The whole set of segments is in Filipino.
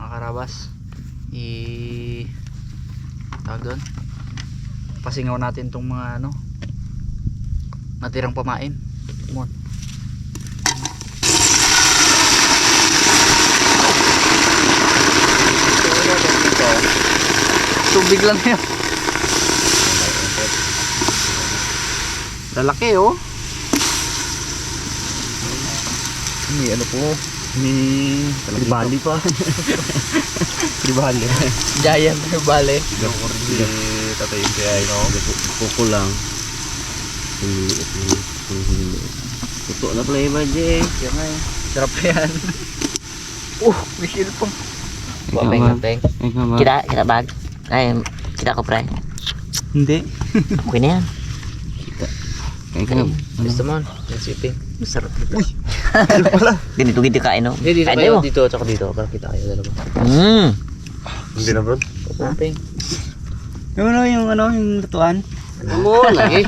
mga karabas. Tawag doon, pasingaw natin tong mga ano, natirang pamain. Come on. Tubig lang yun. Lalaki oh. May ano po, may tribali pa. Tribali. Giant tribali. Tatayin kaya ino. Kuko lang. Tuto na pala yung badge. Yan nga eh. Sarap yan. May silpong. Bang bang. Kita bag. Ay, kita ko pre. Hindi. Okay na yan. Gusto mo? Yung siping. Masarap. Uy! Ano pala? Ganito kain no? Dito Kain kayo, mo. dito, tsaka dito. Para kita kayo dalawa. Hindi na bro. Pumping. Yung lutuan. Ano mo, lagi.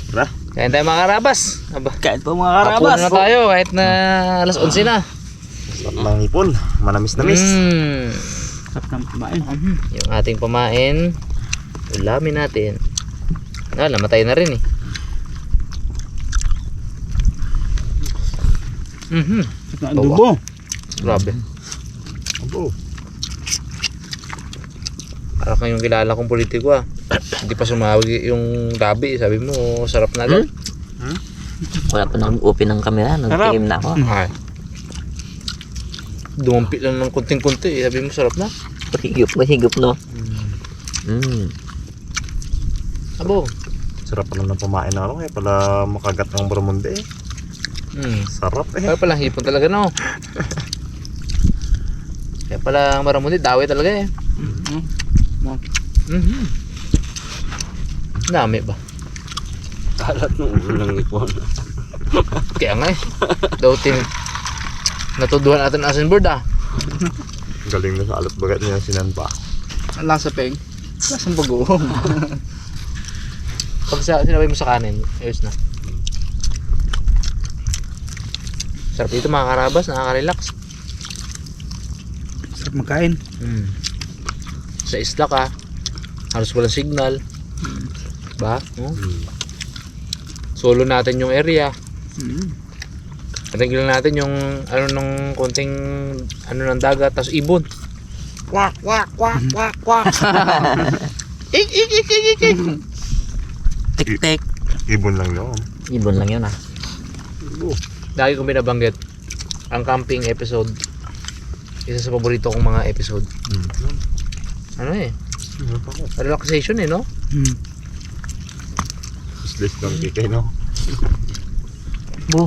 Tara. Kain tayo mga karabas. Aba. Kain po mga karabas. Hapunan na tayo kahit na alas 11 na. Sarap ng hipon. Manamis-namis. Sarap ng kumain. Yung ating pamain, ulamin natin. Namatay na rin eh. Ang dubo. Grabe. Abo. Parang kang yung kilala kong politiko ah. Hindi pa sumawag yung gabi. Sabi mo, sarap na agad. Wala pa nag-open ng camera. Nagtikim na ako. Ay. Dumampi lang ng kunting-kunti. Sabi mo, sarap na. Mahigop no? Abo. Sarap pa ng pamain na ano. Kaya pala makagat ng baramunde eh. Sarap eh. Kaya pala hipon talaga no. Kaya pala maramundi, daway talaga eh. Dami ba? Kalat ng ulo ng ipon. Kaya nga eh. Daw natuduhan natin asin board ah. Galing na sa alat bagat niya sinanpa. Ang lasa peng. Lasang bagoong. Pag sinabay mo sa kanin, ayos na. Sarap dito mga karabas, nakaka-relax. Sarap magkain. Sa isla ka, halos walang signal. Ba? Solo natin yung area. Patigil natin yung ano nung konting ano ng dagat, tapos ibon. Kwak kwak kwak kwak kwak. Ik ik ik ik ik. Tik-tik. Ibon lang yun. Ibon lang yun ah. Lagi kong binabanggit ang camping episode, isa sa paborito kong mga episode. Ano eh, relaxation eh no? Useless lang kikay no. Bu.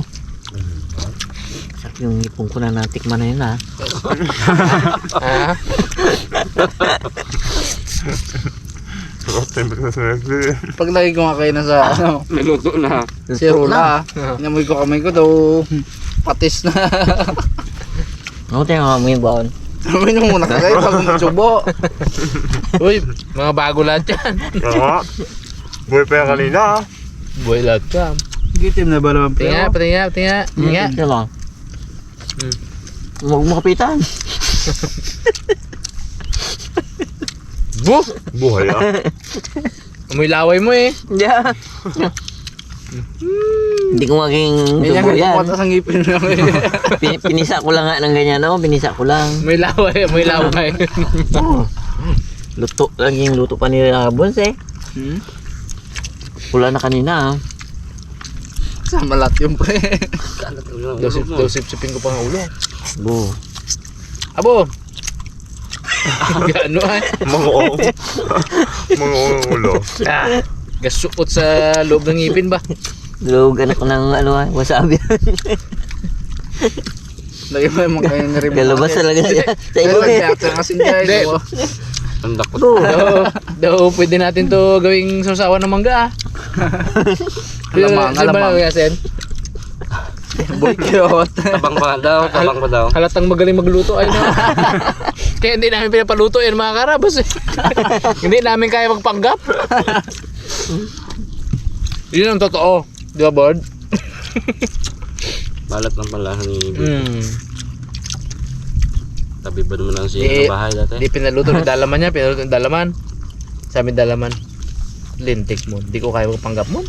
Sarap yung ipong ko na natikman na yun ah. Ah? Pag lagi ko kayo na sa ano, Niluto na. si Rula, inamoy ko kamay ko daw patis na. Ano tayo nga mo yung baon? Amoy nyo muna kayo bago magsubo. Uy, mga bago lahat yan. Oo. Buhay pa yan kanina ah. Boy lahat ka. Gitim na ba naman Tingnan, patingin, patingin. Tingnan. Ito lang. Huwag mo kapitan. Bu! Buhay ah. Amoy laway mo eh. Yeah. Hindi ko maging dugo yan. Kumatas ang ngipin lang eh. Pinisa ko lang nga ng ganyan no? Pinisa ko lang. May laway, may laway. Luto, laging luto pa ni Bons eh. Pula na kanina ah. Sama lahat yung pre. Daw sipsipin ko pa ng ulo. Bu. Abo! Gano ah. Mga ulo. Gasukot sa loob ng ngipin ba? Lugan ako ng ano ah, wasabi. Lagi mo yung mga kayo na-remove. Kalabas talaga siya sa Pero ilong eh. reaction kasi hindi. Ang dakot. Daw pwede natin to gawing sausawan ng mangga ah. Alamang yasin. Bukyot. Tabang pa daw, tabang pa daw. Halatang magaling magluto ay no. Kaya hindi namin pinapaluto yan mga karabas eh. Hindi namin kaya magpanggap. Yun ang totoo. Di ba, Bard? Balat ng pala ni Tabi ba naman ang Di- siya ng bahay dati? Di pinaluto ng dalaman niya, pinaluto ng dalaman. Sa amin dalaman. Lintik mo. Di ko kaya magpanggap mo.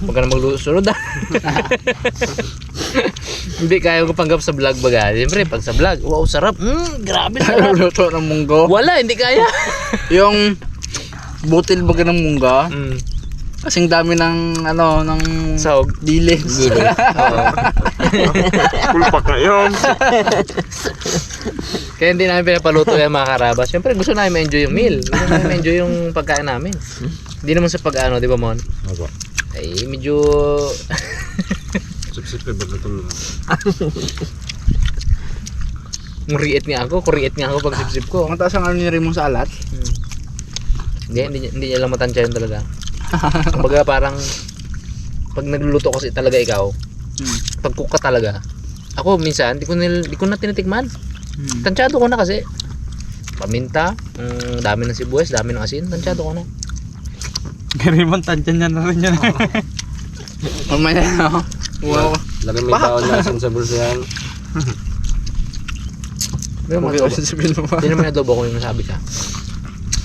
Huwag ka na maglusunod ah. Hindi kaya ko panggap sa vlog baga. Siyempre, pag sa vlog, wow, sarap. Grabe sarap. Luto ng munggo. Wala, hindi kaya. Yung butil baga ng munggo. Kasing dami ng ano, ng Sahog. dilis. Kulpak na yun. Kaya hindi namin pinapaluto yan mga karabas. Siyempre, gusto namin ma-enjoy yung meal. Gusto namin ma-enjoy yung pagkain namin. Hindi naman sa pag-ano, di ba, Mon? Opo. Ay, medyo... Sip-sip kayo ba ito mo? Kuriit nga ako pag sip-sip ko. Mataas ang ano ni Raymond sa alat. Hindi niya lang matansya yun talaga. Kumbaga parang pag nagluluto kasi talaga ikaw, pag cook ka talaga. Ako minsan, di ko na tinitikman. Tansyado ko na kasi. Paminta, dami ng sibuyas, dami ng asin, tansyado ko na. Raymond, tansyan niya na rin yan. Mamaya na. Wow. Lagi may baon na asin sa bulsa yan. May mga adobo. Hindi naman adobo kung yung nasabi ka.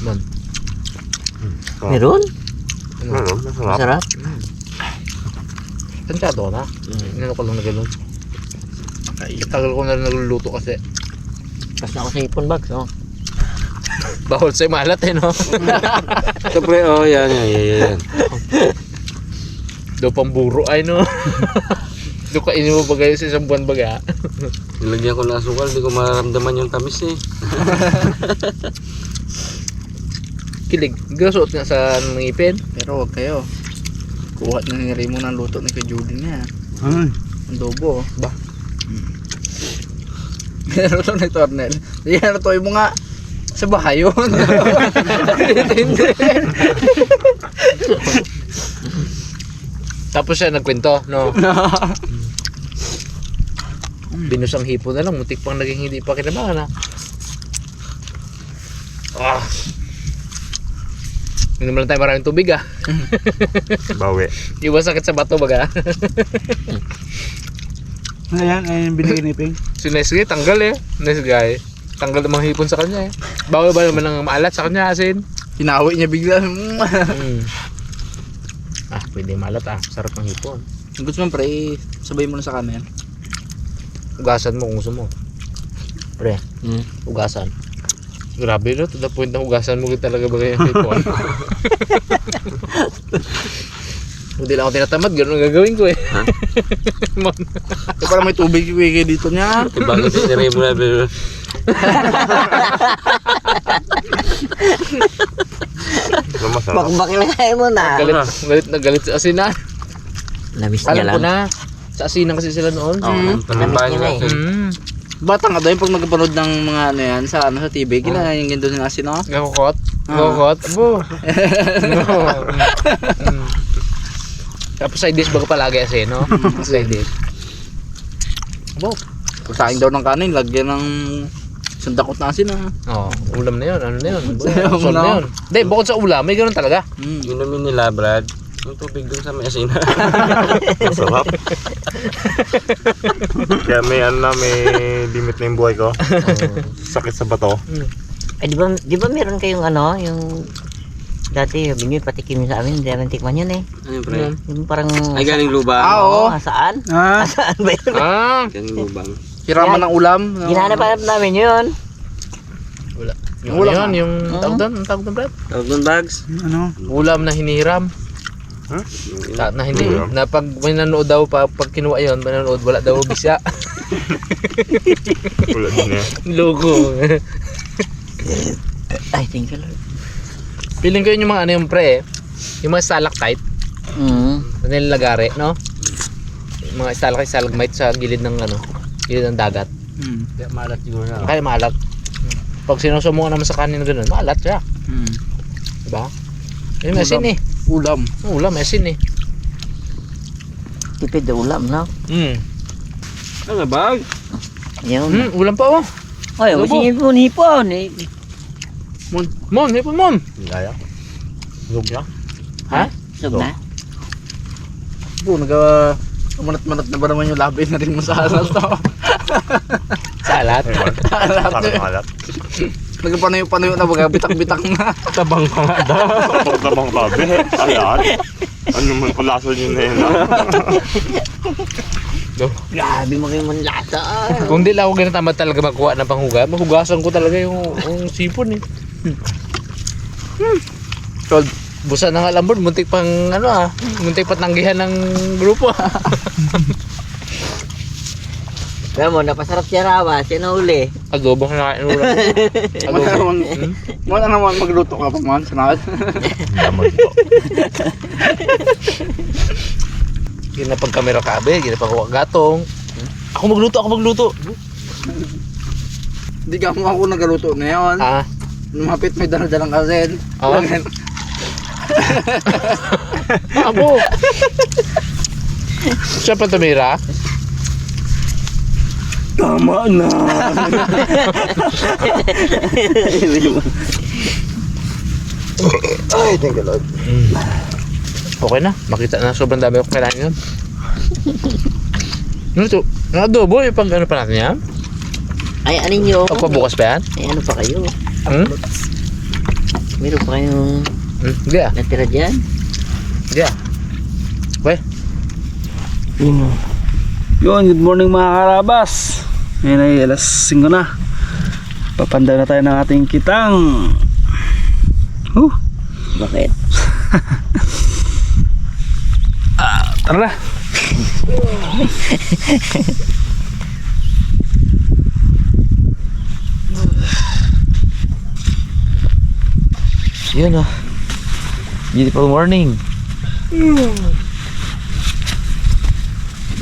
Mon. Meron? Ano, masarap. Masarap. Tansyado ko na. Inano ko lang na gano'n. Tagal ko na rin nagluluto kasi. Pas na ako sa ipon bags, oh. Bawal sa'yo malat eh, no? Siyempre, oh, yan. Do pang buro ay, no? Do kainin mo bagay sa isang buwan baga. Nilagyan ko ng asukal, hindi ko mararamdaman yung tamis eh. Kilig. Gasuot nga sa ngipin. Pero wag kayo. Kuha na ni Raymond ang luto ni kay Judy niya. Ang adobo, oh. Ba? Meron to ni Tornel. Yan, toy mo nga sa bahay yun. Hindi. Tapos siya nagkwento, no? Binusang hipo na lang, mutik pang naging hindi pa kinabangan, ha? Ah. Hindi lang tayo maraming tubig, ah. Bawi. Iwas sakit sa bato, baga. Ayan, ayun binigay ni Ping. Si nice guy, tanggal eh. Nice guy. Tanggal ng mga hipon sa kanya eh. Bawal ba naman ng maalat sa kanya, asin? Hinawi niya bigla. Ah, pwede maalat ah. Sarap ng hipon. Gusto mo pre, sabay mo na sa kanin. Ugasan mo kung gusto mo. Pre, ugasan. Grabe no, to the point na ugasan mo talaga ba yung hipon? Hindi lang ako tinatamad, gano'n ang gagawin ko eh. Parang may tubig wiki dito niya. Bago tinire mo na pero Ano masarap? Bakbak na kaya mo na. Galit sa asinan. Namiss Alam ko na, sa asinan kasi sila noon. tambahin niya na eh. natin. Bata nga daw yung pag nagpanood ng mga ano yan sa TV, ginagawa yung doon na sino. Gakukot? Gakukot? Abo. Tapos side dish bago palagi asin, no? Side dish. Abo. Pagsaing daw ng kanin, lagyan ng sandakot na asin ah. Oo, ulam na yun. Ano na yun? Ulam Solve na. na yun. Hindi, bukod sa ulam, may gano'n talaga. Inumin nila, Brad. Yung tubig dun sa may asina. Masarap. Kaya may ano na, may limit na yung buhay ko. Sakit sa bato. Eh, di ba meron kayong ano, yung dati binili patikim sa amin, hindi naman tikman yun eh. Ano yung pre? Yung parang Ay, galing lubang. Oo. saan? Ah, Saan ba yun? Ah! Galing lubang. hiraman ng ulam. Hinahanap namin yun. Wala. Yung Ulam ano yun, na. yung tawag doon, ang tawag doon, Brad? Tawag doon, bags. Ano? Ulam na hinihiram. Na hindi, Ulam. na pag may nanood daw, pag kinuha yun, nanood, wala daw bisya. Wala din eh. Logo. Ay, thank you Lord. Piling ko yun yung mga ano yung pre, yung mga stalactite, na nilalagari, no? Yung mga stalagmite sa gilid ng ano, gilid ng dagat. Kaya malat siguro na. Kaya maalat. Pag sinusumo naman sa kanin na gano'n, maalat siya. Diba? Yung may asin eh. Ulam. Ulam, may asin eh. Tipid na ulam, no? Ano, bag? Yun. Ulam pa oh. Ay, Adobo. kasi hipon eh. Mon, hipon mon. Gaya. Lugya. Ha? Sub na. Po, manat-manat na ba naman yung labi na rin mo sa alas to? Salat. Sarang alat. Nagpanayo-panayo na baga, bitak-bitak na. Tabang pa nga daw. Tabang tabi. Ayan. Ano man kulaso nyo na yun. Grabe mo kayo manlasa. Kung di lang ako ganun tama talaga magkuha ng panghuga, mahugasan ko talaga yung sipon eh. So, busa na nga lambot, muntik pang muntik patanggihan ng grupo. Kaya mo, napasarap siya rawa, siya nahuli. Adobong nakain ulam. Mo na naman magluto ka pa man, sanad. Damag ito. Ginapag kamera kabe, ginapag gatong. Ako magluto. Hindi ka mo ako nagaluto na yun. Ah, Lumapit may dalang kasen. Oo. abo. Siya pa tumira? Tama na. Ay, thank you Lord. Okay na, makita na sobrang dami ko kailangan yun. Ano to? Adobo, yung pang ano pa natin yan? Ay, anin nyo? Pagpabukas pa yan? Ay, ano pa kayo? Hmm? Meron pa kayong Hindi ah. natira dyan? Hindi ah. Okay. Yun, good morning mga karabas. Ngayon ay alas 5 na. Papanda na tayo ng ating kitang. Bakit? Tara na. Yun oh. Beautiful morning.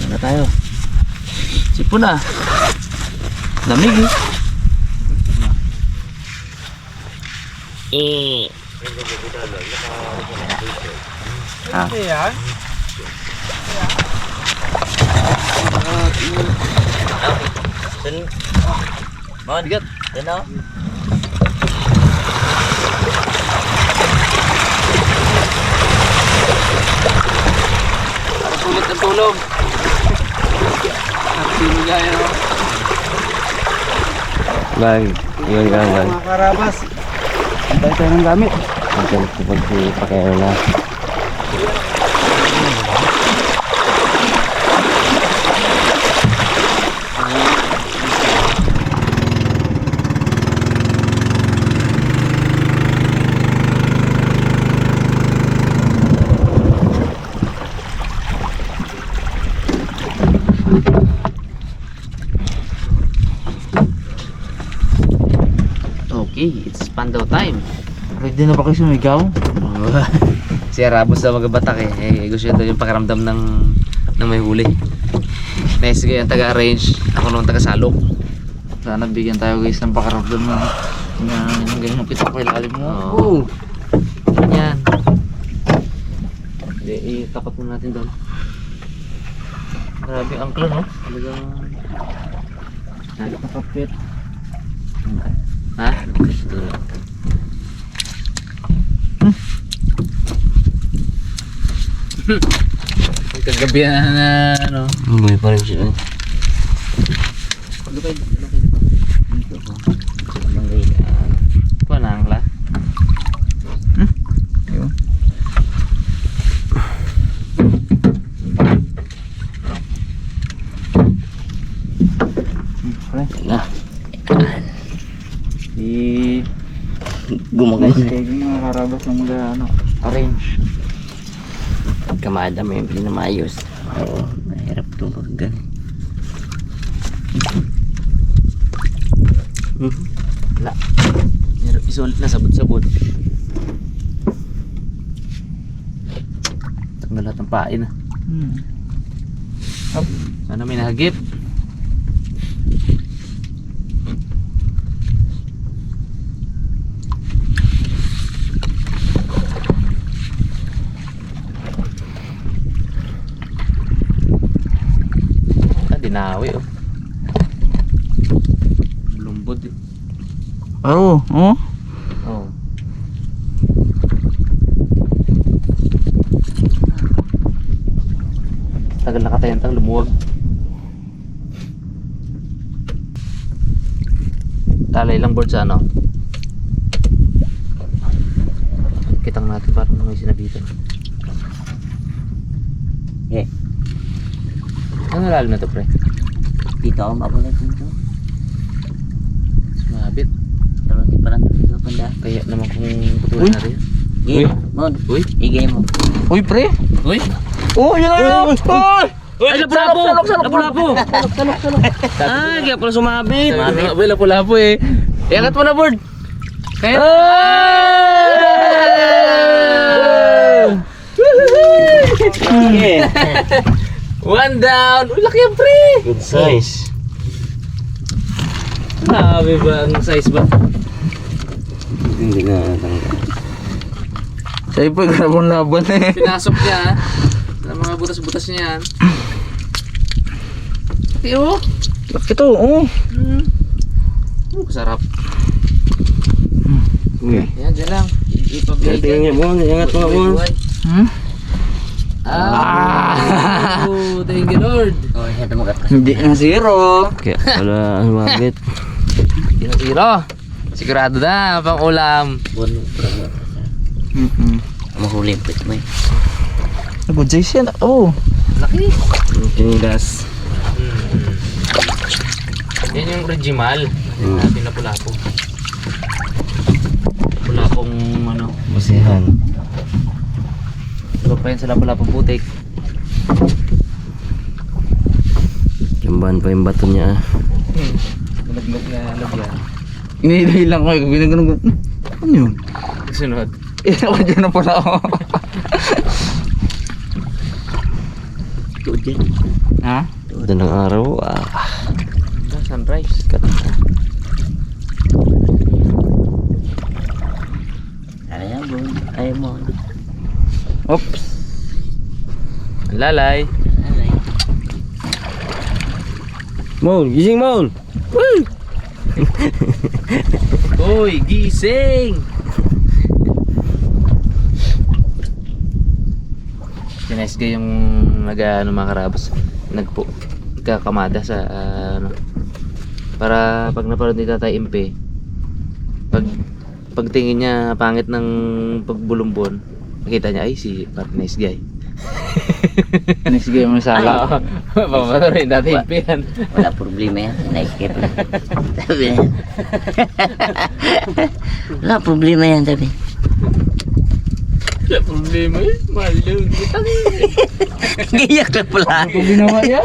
Na tayo. Sipon na. Lamig eh. Mon, bigat. Yan o. Para sulit ang tulog. Sino gaya no? Bag, yun ka bag. Mga karabas. Antay tayo ng gamit. Pagpapakayo na. Okay, it's pandaw time. Ready na ba kayo sumigaw? Si Arabos daw magabatak eh. Gusto niya yung pakiramdam ng may huli. Nice guy ang taga-arrange. Ako nung taga-salok. Sana bigyan tayo guys ng pakaramdam na yung ganyan pitak ko ilalim mo. Oo. Yan. Itapat mo natin doon. Grabe ang angkla no? Talagang... Nakapit. Ha? Kagabi na ano. Umuwi pa rin siya. Lupay. Dito ko. Pa na angla. Yun. Na. Gumagal. Kayo mga karabas ng arrange. Kamada mo yung pinamayos. Oo, mahirap itong paggan. Wala. Isulit na sabot-sabot. Tanggal lahat ng pain. Sana may nahagip. Dinawi oh. Lumbod eh. Oo, oh. Oh. Tagal nakatayang tang lumuwag. Lalay lang board sa ano. Kitang natin parang may sinabitan. Eh, Ano lalim na to pre? dito ako mabulat dito. Sumabit. Pero di pa lang dito panda. Kaya naman kung putulan natin yan. Uy, Mon. Uy. Igay mo. Uy, pre! Uy! Oh, yun na! Uy! Ay, lapu-lapo! Lapu-lapo! Ah, kaya pala sumabit. Uy, lapu-lapo eh. Iangat mo na board! Kaya! One down! Uy, laki yan pre! Good size. Grabe ba ang size ba? Hindi na natanggal. Sa'yo po, grabong laban eh. Pinasok niya ang mga butas-butas niya yan. Laki oh! Laki to, oh. Sarap. Uy. Yan, dyan lang. Ipabigay Tingnan niya, Bon. Ingat mo nga, Bon. Hmm? Oh, thank you Lord. Oh, ito mo kat. Hindi na zero. Kaya pala sumabit. Zero. Sigurado na, pang ulam. Bono. Mahuli pit mo eh. Good size yan. Oh. Laki. Tinilas. Yan yung original. Natin na pulapo. Pulapong ano. Busihan. Iba pa yun sa lapulapong putik. Kimban pa yung bato niya. Malaglag na lagyan. Iniilay lang ko. Ginaganon ko. Ano yun? Sunod. Ako dyan na pala ako. Tuod yan. Ha? Ito ng araw. Sunrise. Ano yan, Bon? Ayaw mo. Oops. Lalay. Alay. Mon, gising Mon! Uy, gising! Sinesga yung nag-ano mga karabas. Nagkakamada sa ano. Para pag naparod ni Tatay Impe, pagtingin niya pangit ng pagbulumbon, nakita niya ay si nice guy. Nice game mo sa ala. Pamato rin Tatay Impe yan. Wala problema yan. Naikip lang. Sabi niya. Wala problema yan, sabi. Wala problema eh. Mahal yun. Giyak na pala. Ito ginawa yan.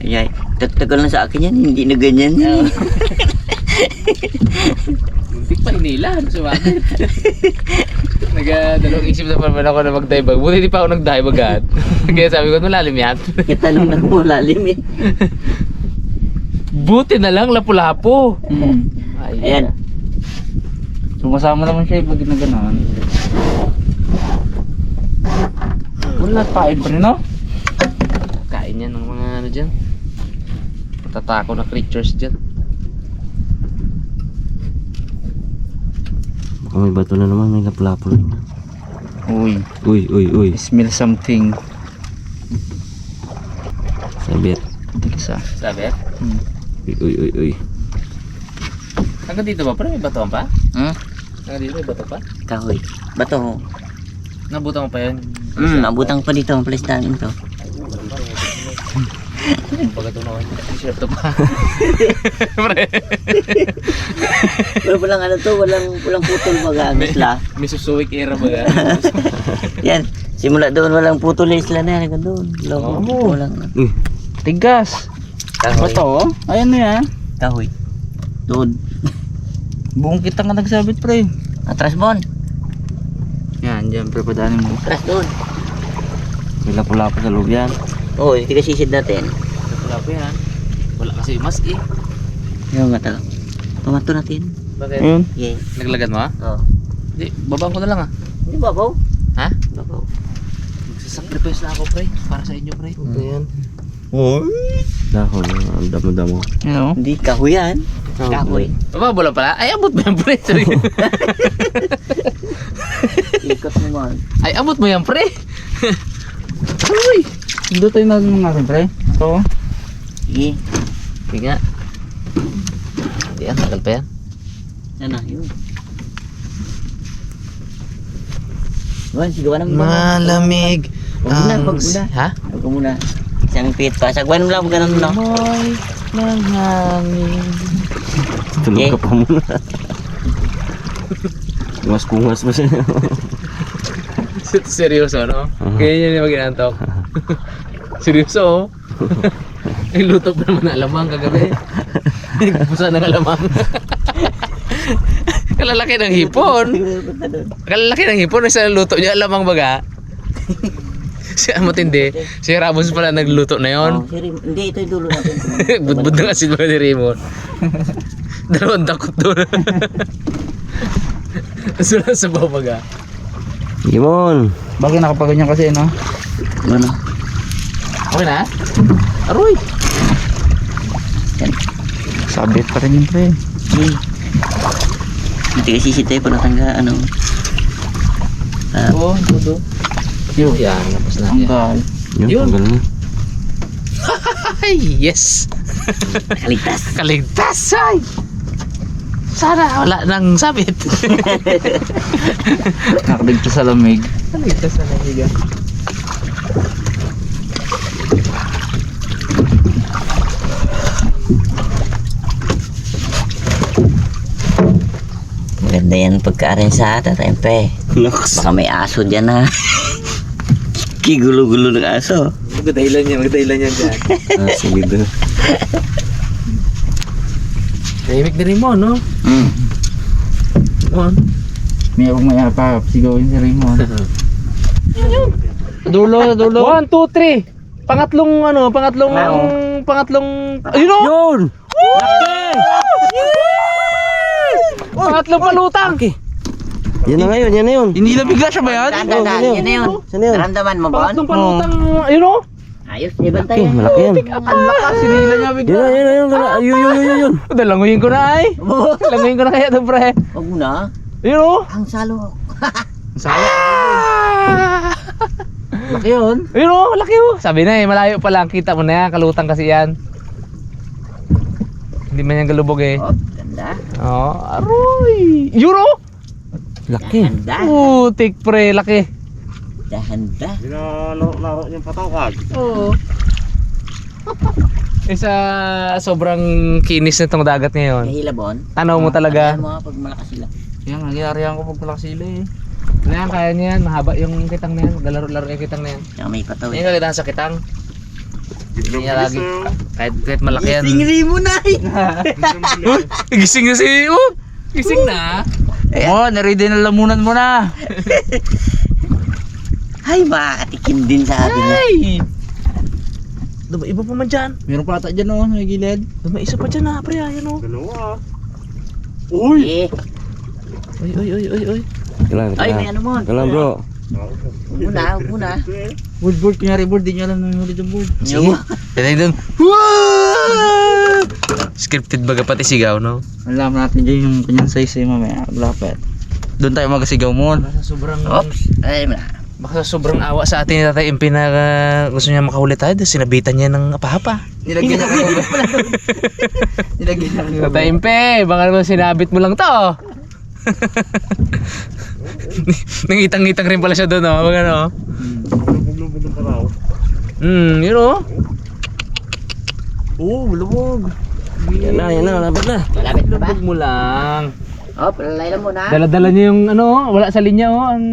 Ay, tagtagal na sa akin yan. Hindi na ganyan yan. Hindi pa inilan. Sumakit. Nagdalawang isip na naman ako na mag-dive. Buti hindi pa ako nag-dive agad. Kaya sabi ko, malalim yan. Kitanong na mo lalim eh. Buti na lang, lapu-lapo. Ayan. Sumasama naman siya pag ginaganon. Wala, pain pa rin, no? Kain yan ng mga ano dyan. Matatako na creatures dyan. Baka may bato na naman, may lapu-lapo na. Uy, Uy. smell something. Sabit. Tiksa. Sabi? Uy. Hanggang dito ba? Parang may bato pa? Hmm? Hanggang dito may bato pa? Kahoy. Bato ho. Nabutan mo pa yun? Abutang pa dito ang place namin to. Pagkatunaw ko. T-shirt to pa. Pre. Walang ano to, walang putol baga ang isla. May susuwik era ba yan? Yan. Simula doon walang putol na isla na yan. Doon. Walang Tigas. kahoy. Bato, oh. Ayan na yan. Kahoy. Doon. Buong kita nga nagsabit, pre. Atras bon. Yan, dyan, pre, padanin mo. Atras doon. May lapu-lapo sa loob yan. Oo, yung tigasisid natin. Wala pa yan. Wala kasi mas eh. Yung nga talaga. Pamato natin. Bakit? Ayun. Okay. Naglagad mo ha? Oo. Hindi, babaan ko na lang ha. Hindi babaw. Ha? Babaw. Magsasacrifice na ako pre. Para sa inyo pre. Ayan. Dahon, ang damo-damo. You know? Hindi, kahoy yan. Kahoy. Bababo lang pala. Ay, abot mo yan pre. Sorry. Ikot mo man. Ay, abot mo yan pre. Uy! Hindi tayo nagmamasin, pre. Ito. Sige. Sige nga. Hindi yan, tagal pa yan. Ano, yun. Bon, sigawan ng Malamig Huwag muna, huwag muna. Ha? Huwag muna. Isang pit pa. Sagwan mo lang, huwag ganun lang. Amoy ng hangin. Tulog ka pa muna. Kungas-kungas mo siya. Seryoso, no? Kaya yun yung mag-inantok. Seryoso, oh. Yung luto pa naman na alamang kagabi. Nagpusa ng alamang. Kalalaki ng hipon. Kalalaki ng hipon. Isa luto niya alamang baga. Siya matindi. Si Ramos pala nagluto na yon. Oh, hindi, ito yung dulo natin. Budbud ng asin ba ni Raymond? Dalawang dakot doon. Sulat sa babaga. Yun. Bakit nakapaganyan kasi, no? Ano? Okay na? Aroy! Sabit pa rin yun, pre. Hindi kasi si Tepo natangga, ano. Oo, tudo. Yun. Yan, tapos na yan. Tanggal. Yun, Yun. tanggal na. Ay, yes! Kaligtas. Kaligtas! Ay! Sana wala nang sabit. Nakadigto sa lamig. Kaligtas na nahiga. Maganda yan pagka-arrange sa tatempe. Baka may aso dyan na. Kigulo-gulo ng aso. Magdahilan yan dyan. Ah, sige doon. Tahimik na rin mo, no? On. May pa sigawin si Raymond. Dulo, dulo. 1, 2, 3. Pangatlong pangatlong ayun o! Yun! Pangatlong palutang. Yan na ngayon, yan na yun. Hinila bigla siya ba yan? Dahan-dahan, yan na yun. Saan yun? Naramdaman mo, Bon? Pangatlong palutang, ayun o! Ayos, ibantay Malaki, yan. malaki yan. Ang lakas, hinila niya bigla. Yun. Dalanguyin ko na ay. Dalanguyin ko na kaya ito, pre. Huwag mo na. Ayun o! Ang salo. Laki yun. Ayun o, laki o. Sabi na malayo pa lang. Kita mo na yan, kalutang kasi yan. Hindi man yan galubog eh. Oh, ganda. Oo, aroy. Yun o! Laki. Dahan-dahan. Putik pre, laki. Dahan-dahan. Hindi na laro yung patawag. Oo. Sa sobrang kinis na itong dagat ngayon. Nahila, Bon. Tanaw mo talaga. Tanaw mo pag malakas sila. Yan, nagyarihan ko pag malaki sila eh. Ano yan, kaya niya yan. Mahaba yung kitang na yan. Galaro-laro yung kitang na yan. Tsaka may pataw. Hindi ka kita sa kitang. Hindi niya lagi. Kahit malaki yan. Tingri mo na eh. Gising na si... Oh! Gising na. Oh, naready na lamunan mo na. Ay, makakatikim din sa atin. Ay! Diba, iba pa man dyan. Meron pa ata dyan oh, may gilid. Diba, isa pa dyan na, pre. Ayan o. Dalawa. Uy! Uy. Kailangan, Ay, may ano mo. Kailangan bro. Huwag mo na. Board, kunyari board, di nyo alam na yung huli ng board. Sige. Kaya doon. Scripted baga pati sigaw, no? Alam natin dyan yung kanyang size eh mamaya, lapit. Doon tayo magasigaw mo. Baka sobrang... Oops. Ay, wala. Baka sobrang awa sa atin ni Tatay Impi na gusto niya makahuli tayo. Dahil sinabitan niya ng apahapa. Nilagyan niya kayo. Nilagyan niya kayo. Tatay Impi, baka naman sinabit mo lang to. Nangitang-ngitang rin pala siya doon, no? Baka no? Lubog-lubog ng paraw. Yun o. Lubog. Yan na, lapit na. Malapit na ba? Lubog mo lang. Oh, palalay lang muna. Dala-dala niya yung wala sa linya ang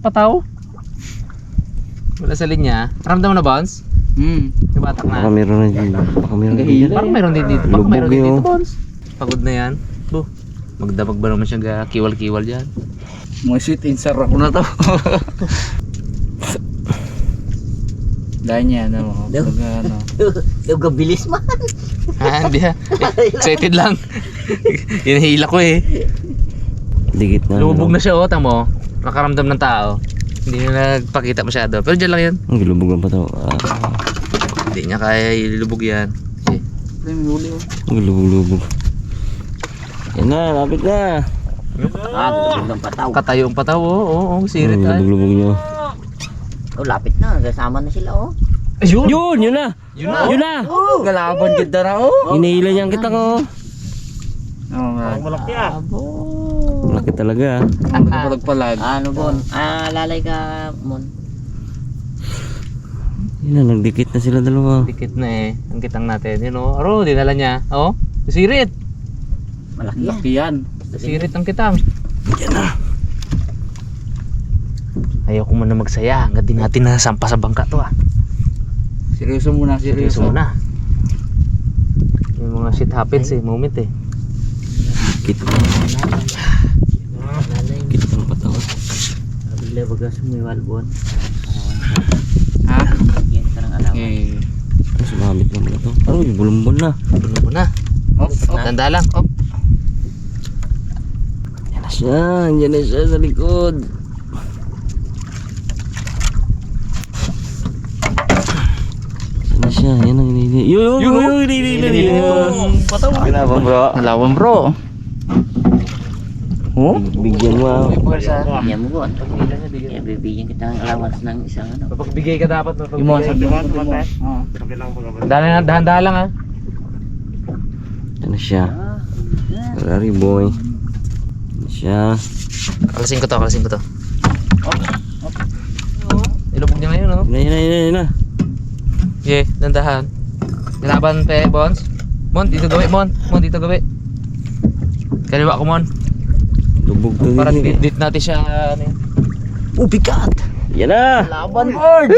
pataw. Wala sa linya. Ramdam mo na, Bounce? Yung batak Baka na. meron na dyan. Baka meron na Nagahila. dyan. Parang mayroon din dito. Parang Lubog mayroon din yun. dito, Bounce. Pagod na yan. Magdamag ba naman siya kiwal-kiwal dyan? Mga sweet insar ako na to. Dahil niya, ano, ano. Yung kabilis man. Hindi ha. Excited lang. Hinahila ko eh. Dikit na. Lumubog na siya, tamo. Nakaramdam ng tao. Hindi na nagpakita masyado. Pero dyan lang yan. Ang gilubog ang pataw. Hindi niya kaya ilubog yan. Okay. May huli oh. Ang gilubog. Yan na, lapit na. Lubog ng pataw. Katayong pataw, oo, sirit ay. Gilubog nyo. Oh, lapit na. Kasama na sila, oh. Ayun! Yun na. Yun na! Yun na. Galaban ganda na oh. Hinihila niya ang kita ko. Oo, Brad. Malaki ah. Malaki talaga. Palagpalag. Ano Bon? Lalay ka Mon. Yun na, nagdikit na sila dalawa. Dikit na eh. Ang kitang natin. Yun o. Aro, dinala niya. Oh. Sirit. Malaki yan. Laki yan. Sirit ang kitang. Yan na. Ayaw ko muna magsaya. Hanggang di natin nasampa sa bangka to ah. Seryoso muna, Seryoso seryoso. muna. Yung mga shit happens eh. Moment eh. Dikit. Lalay. Dikit ang patawan. Bigla baga sumiwal Bon. Ha? Yan ka ng alawan. Okay. Sumamit na muna to. Aro, yung bulumbon na. Puno mo na. Op, op. Tanda lang. Oh. Yan na siya. Yan na siya sa likod. Yan na siya. Yan ang hinihili. Yun! Hinihili. Kinabang bro. Alawan bro. Oh? Bigyan mo ah. Yan mo Bon. Kaya bibigyan kita ng allowance ng isang ano. Pagbigay ka dapat. Yung mga sabi mo. Oo. Sabi lang po naman. Dahan-dahan lang ah. Yan na siya. Ferrari boy. Yan na siya. Kalasin ko to. Ilubog niya ngayon oh. Yan na. Yeah, dandahan. Ganaban pe, Bons. Mon, dito gawi, Mon. Mon, dito gawi. Kaliwa ko, Mon. Lubog to Para din eh. dit natin siya ano yun. Oh, bigat! Yan na! Laban, Lord!